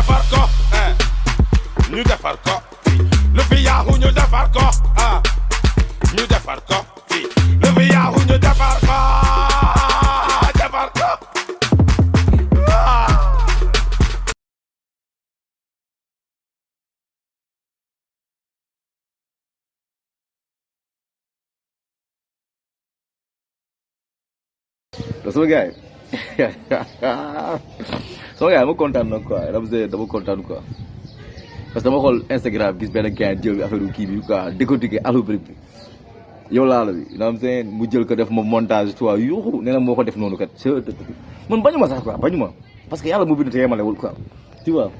defar ko ñu defar ko lu fi yaaxu ñu defar ko ñu defar ko lu fi yaaxu ñu defar ko defar ko sama gars yi ma kontaan nag quoi dama kontaan quoi parce que dama xool Instagram gis benn gars jël affaire kii bi quoi décortiquer algorithme bi yow laa la bi na am seen mu jël ko def ma montage toi yuuxu nee na moo ko def noonu kat man bañu ma sax quoi bañu ma parce que yàlla moo bind te yemalewul quoi tu vois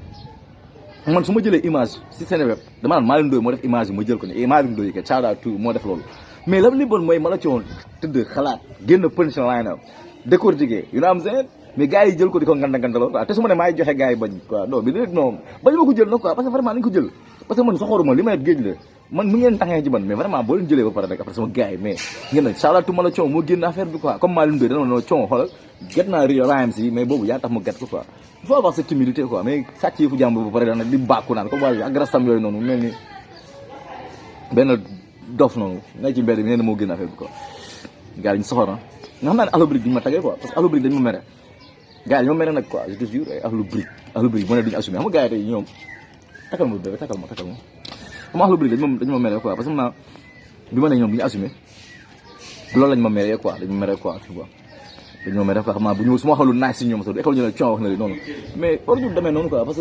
man su ma jëlee image si Seneweb dama naan Malick Ndoye moo def image bi ma jël ko ne Malick Ndoye kat shout out to moo def loolu mais lam li bon mooy ma la ci woon tëdd xalaat génn punchline am décortiquer you know what I'm saying mais gars yi jël ko di ko ngandaloo quoi te su ma ne maa ngi joxe gars yi bañ quoi non bi rek non bañ ma ko jël nag quoi parce que vraiment nañ ko jël parce que man soxoruma li may géej la man mu ngeen taxee ci man mais vraiment boo leen jëlee ba pare rek après sama gars yi mais ngeen nag salatu ma la coow moo génn affaire bi quoi comme Malick Ndoye dana no coow xoolal get naa rhyme si mais boobu yaa tax ma get ko quoi il faut avoir cette humilité quoi mais sàcc yi fu jàmbur ba pare dana di bàkku naan comme waa ak rastam yooyu noonu mel ni benn dof noonu ngay ci mbedd bi nee na moo génn affaire bi quoi gars yi ñu soxor na nga xam naa ne Akhlou Brick duñu ma tagee quoi parce que Akhlou Brick dañu ma mere gars yi ñoo mere nag quoi je te jure ay Akhlou Brick mu ne duñu assumé xam nga gars yi tey ñoom takkal ma bébé takkal ma comme Akhlou Brick dañu ma mere quoi parce que xam naa bi ma ne ñoom duñu assumé loolu lañ ma meree quoi dañu ma mere quoi tu vois dañu ma mere quoi xam naa bu ñu su ma waxee lu naaj si ñoom sax école ñu ne coow wax na li noonu mais war ñu demee noonu quoi parce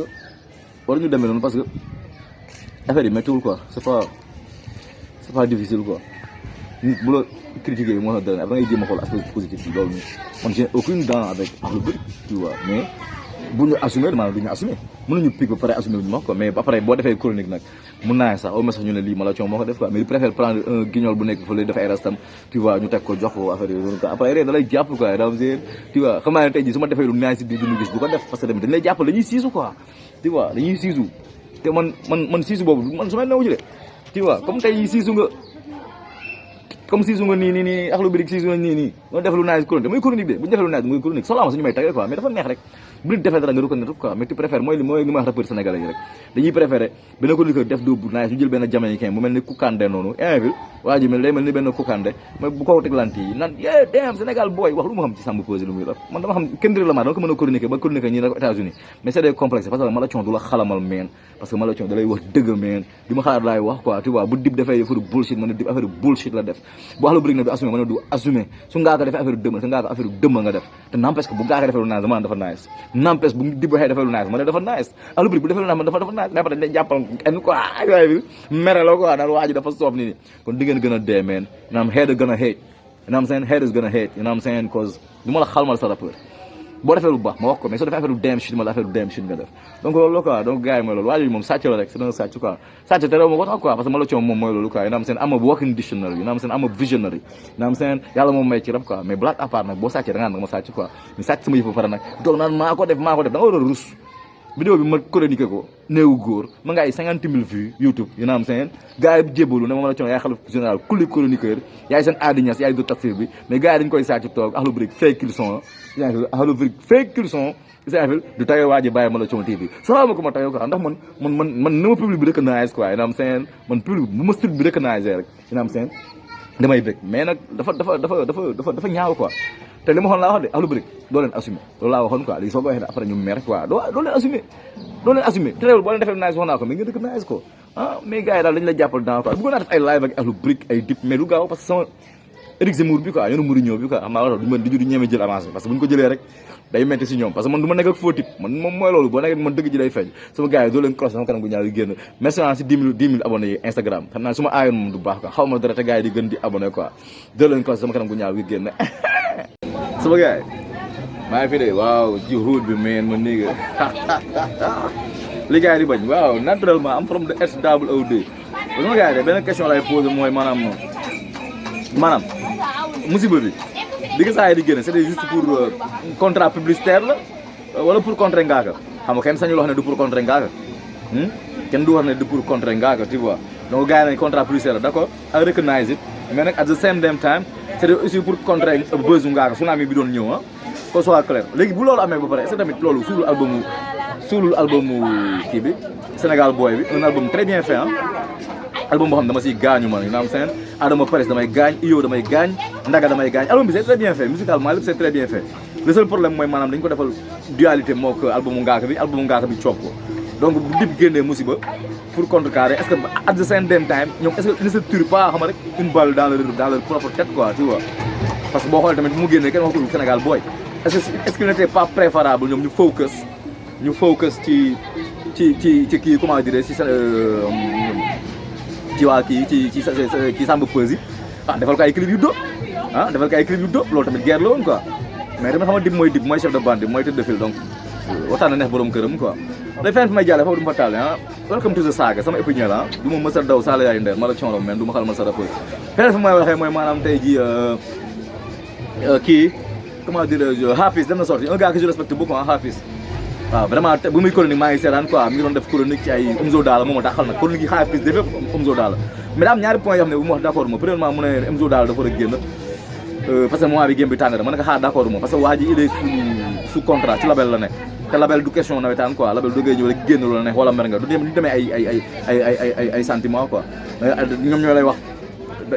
que affaire yi méttiwul quoi c'est pas difficile quoi nit bu la critiquer moo tax dara da ngay jéem a xool aspect positif bi loolu man j'ai aucune dent avec Akhlou Brick tu vois mais bu ñu assumé maanaam du ñu assumé mënuñu pique ba pare assumé wuñu ma quoi mais après boo defee chronique nag mun naa sax au moins sax ñu ne lii ma la coow moo ko def quoi mais il préfère prendre un guignol bu nekk fa lay def ay rastam tu vois ñu teg ko jox ko affaire yooyu quoi après ree da lay jàpp quoi daa seen tu vois xam naa ne tey jii su ma defee lu naaj si di duñu gis du ko def parce que tamit dañ lay jàpp dañuy siisu quoi tu vois dañuy siisu te man siisu boobu man su may newu ci de tu vois comme tey siisu nga comme siisu nga nii Akhlou Brick siisu nga nii nga def lu naaj chronique damay chronique de bu ñu defee lu naaj damay chronique soxla ma suñu may tagee quoi mais dafa neex rek bu ñu defee dara nga reconnaître quoi mais tu préfères mooy li may wax rappeur sénégalais yi rek dañuy préféré benn chroniqueur def dóobu naaj ñu jël benn jamaïcain bu mel ni Koukandé noonu inville waa ji day mel ni benn Koukandé mais bu ko teglanti yi naan yee dem Sénégal booy wax lu ma xam ci sàmm posé lu muy def man dama xam kenn la maa dama ko mën a chroniquer ba chroniquer ñi nag États-Unis mais c'est des complexes parce que Malathion du la xalamal meen parce que Malathion da lay wax dëgg meen di ma xalaat laay wax quoi tu vois bu dib defee affaire bullshit man ne dib affaire bullshit la def bu Akhlou Brick ne du assumé man ne du assumé su ngaa ko defee affaire dëmm su ngaa ko affaire dëmm nga def te n'empêche que bu ngaa ko defee lu nice dama dafa nice n'empêche bu dib waxee defee lu nice man ne dafa nice Akhlou Brick bu defee lu nice man dafa nice mais après dañ jàppal kenn quoi ay bi mere la quoi daal waa ji dafa soof nii kon di ngeen gën a dee meen you know I'm hate gonna hate you know I'm saying hate is gonna hate you know I'm saying cause du ma la xalmal sa rappeur boo defee lu baax ma wax ko mais soo defee affaire du dem shit ma la affaire du dem shit nga def donc loolu la quoi donc gars yi mooy loolu waa ji moom sàcc la rek c'est un sàcc quoi sàcc te rew ma ko tax quoi parce que ma la coom moom mooy loolu quoi you know I'm saying am a walking dictionary you know I'm saying am a visionary you know I'm saying yàlla moom may ci rap quoi mais blague à part nag boo sàccee da nga nag ma sàcc quoi mais sàcc sama yëf ba pare nag doog naan maa ko def da nga war a rus vidéo bi ma chroniqué ko néewu góor ma nga ay 50 000 vues YouTube you know what I'm saying gars yi jébbalu ne moom la coono yaay xalif général kulli chroniqueur yaay seen aadiñas yaay du tafsir bi mais gars yi dañu koy sàcc toog Akhlou Brick fake qu'ils sont Akhlou Brick fake qu'ils sont du tawee waa ji bàyyi MALATHION.TV salaama ko ma tawee quoi ndax man na ma public bi recognize quoi you know what I'm saying man public bu ma street bi recognize rek you know what I'm saying damay bëgg mais nag dafa ñaaw quoi te li ma waxoon laa wax de Akhlou Brick doo leen assumé loolu laa waxoon quoi léegi soo ko waxee après ñu mer quoi doo leen assumé te réewul boo leen defee nice wax naa ko mais nga dëkk nice ko mais gars yi daal dañu la jàppal dans quoi bëggoon naa def ay live ak Akhlou Brick ay dip mais du gaaw parce que sama Éric Zemmour bi quoi yoonu Mourinho bi quoi xam naa du mën di ñeme jël avance bi parce que bu ñu ko jëlee rek day metti si ñoom parce que man du ma nekk ak faux type man moom mooy loolu boo nekk man dëgg ji day feeñ sama gars yi doo leen cross sama kanam gu ñaaw yi génn merci si 10 000 abonnés yi Instagram xam naa su ma aayoon moom du baax quoi xaw ma dara te gars yi di gën di abonné quoi doo leen cross sama kanam gu ñaaw yi génn sama gars yi maa ngi fi de waaw ji route bi meen ma néega li gars yi di bañ waaw naturellement am from the SWOD sama gars yi de benn question lay posé mooy maanaam musiba bi li nga saa yi di génne c'était juste pour contrat publicitaire la wala pour contrer Ngaaka xam nga kenn sañul wax ne du pour contrer Ngaaka kenn du wax ne du pour contrer Ngaaka tu vois donc gars yi nañ contrat publicitaire la d'accord I recognize it mais nag at the same damn time c'était aussi pour contrer buzz Ngaaka tsunami bi doon ñëw ko soit clair léegi bu loolu amee ba pare est-ce que tamit loolu suul suulul album kii bi Sénégal boy bi un album très bien fait ah album boo xam dama siy gaañu man naam seen Adama Paris damay gaañ Iyo damay gaañ Ndaga damay gaañ album bi c'est très bien fait musicalement lépp c'est très bien fait le seul problème mooy maanaam dañ ko defal dualité moo ko albumu Ngaaka bi coob ko donc bu Dip génnee Musiba pour contrecarrer est-ce que at the same time ñoom est-ce que ils ne se tirent pas xam rek une balle dans leur propre tête quoi tu vois parce que boo xoolee tamit bu mu génnee kenn waxatul Sénégal boy est-ce qu'il n'était pas préférable ñoom ñu focus ci kii comment dire ci waa kii ci Samba Peuzzi defal ko ay clip yu dóob loolu tamit guerre la woon quoi mais dama xam ne Dip mooy chef de bande mooy tête de file donc waxtaan na neex borom këram quoi day fenn fi may jàlle foofu du ma fa taale welcome to the saga sama épinier la du ma mës a daw saala yaay ndeer mala cooro men du ma xal ma sa rappeur fenn fi may waxee mooy maanaam tey ji kii comment dire Hafiz dem na sorti un gars que je respecte beaucoup Hafiz waaw vraiment bu muy chronique maa ngi seetaan quoi mi ngi doon def chronique ci ay Omzo Dollar moom a taxal nag chronique yi Hafiz def yëpp Omzo Dollar mais daa am ñaari point yoo xam ne bu ma wax d'accord ma premièrement mu ne Omzo Dollar dafa war a génn parce que moment bi game bi tàng na ma ne ko d'accord ma parce que waa ji il est sous contrat ci label la ne te label du question nawetaan quoi label du ngay ñëw rek génn lu la neex wala mer nga du demee ay sentiment quoi ñoom ñoo lay wax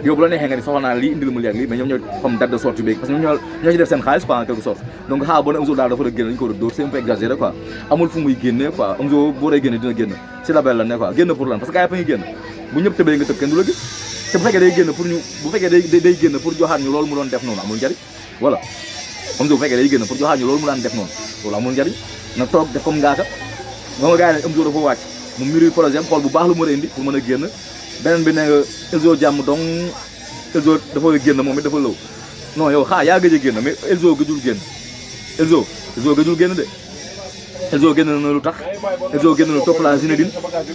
yow bu la neexee nga ni soxla naa lii indil ma lii ak lii mais ñoom ñoo comme date de sortie bi parce que ñoom ñoo ci def seen xaalis quoi en quelque sorte donc boo ne Omzo daal dafa war a génn dañu ko war a dóor c'est un peu exagéré quoi amul fu muy génnee quoi Omzo boo dee génne dina génn ci label la ne quoi génn pour lan parce que gars yi fa ngi génn bu ñëpp tëbee nga tëb kenn du la gis te bu fekkee day génn pour ñu bu fekkee day génn pour joxaat ñu loolu mu doon def noonu amul njariñ voilà Omzo bu fekkee day génn pour joxaat ñu loolu mu daan def noonu loolu amul njariñ na toog def comme Ngaaka ba nga gars yi ne Omzo dafa wàcc mu mûrir projet xool bu baax lu mu war a indi pour mën a génn beneen bi ne nga Elzo jàmm donc Elzo dafa war a génn moom it dafa lëw non yow yaa gëj a génn mais Elzo gëjul génn Elzo gëjul génn de Elzo génn na lu tax Elzo génn na topp la Zinedine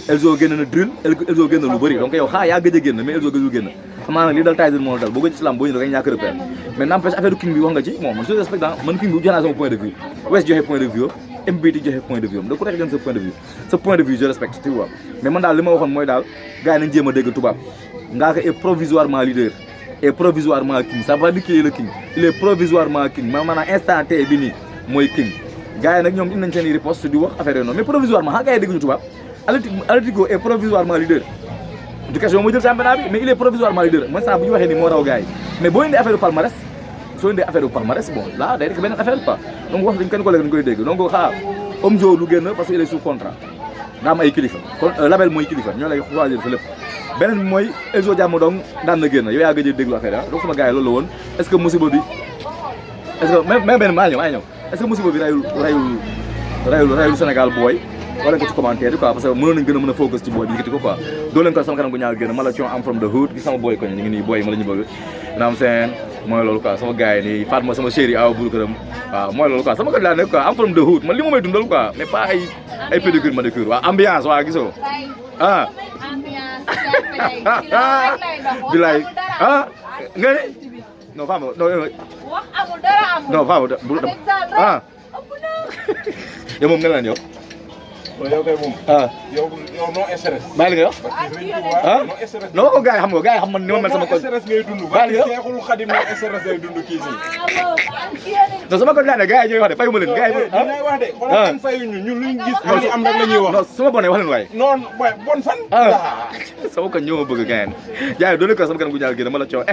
Elzo génn na drill Elzo génn lu bëri donc yow yaa gëj a génn mais Elzo gëjul génn xam naa nag lii dal Tyson moo dal boo gëj ci lamb boo ñu da ngay ñàkk repère mais n'empêche affaire king bi wax nga ci bon man je respecte man king bi jox naa sama point de vue West joxe point de vue MBT joxe point de vue am da ku nekk jëm sa point de vue je respecte tu vois mais man daal li ma waxoon mooy daal gars yi nañ jéem a dégg tubaab Ngaaka est provisoirement leader et provisoirement king ça veut dire qu'il est le king il est provisoirement king maanaam instant T bi nii mooy king gars yi nag ñoom nañ seen i riposte di wax affaire yooyu noonu mais provisoirement gars yi dégguñu tubaab Atlético est provisoirement leader du question moo jël championnat bi mais il est provisoirement leader man saa bu ñu waxee ni moo raw gars yi mais boo indee affaire palmarès soo indee affaire palmarès bon là day nekk beneen affaire quoi donc wax dañ kenn ko léegi dañ koy dégg donc Omzo lu génn parce que il est sous contrat daa am ay kilifa kon label mooy kilifa ñoo lay choisir sa lépp beneen bi mooy Elzo jàmm donc daan na génn yow yaa gëj a déglu affaire donc sama gars yi loolu la woon est-ce que musiba bi est-ce que même benn maa ñëw est-ce que musiba bi rayul Sénégal booy wala nga ci commentaire yi quoi parce que mënoon nañ gën a mën a focus ci booy bi yëkkati ko quoi doo leen ko sama kanam gu ñaaw génn MALATHION am from the hood gis sama booy ko ñu ngi nii booy ma la ñu bëgg naam seen mooy loolu quoi sama gars yi nii Fatma sama chéri awa buru këram waaw mooy loolu quoi sama kër laa nekk quoi am from the hood man li ma may dundal quoi mais pas ay pédicure manucure waaw ambiance waa gisoo bilaay nga ne non Fama non Fama yow moom nga laan yow yow kay moom yow non stress bàyyi li nga wax non ko gars yi xam man ni ma mel sama ko stress ngay dund bàyyi nga Seexul Xadim no stress ngay dund kii nii non sama ko laane gars yi ñooy wax de fayu ma leen gars yi ñooy wax de wala kan fayuñu ñun luñ gis li am rek la ñuy wax non sama bonee wax leen waaye non bon fan sama ko ñoo ma bëgg gars yi jaay doone ko sama kanam gu ñaal gi dama la coow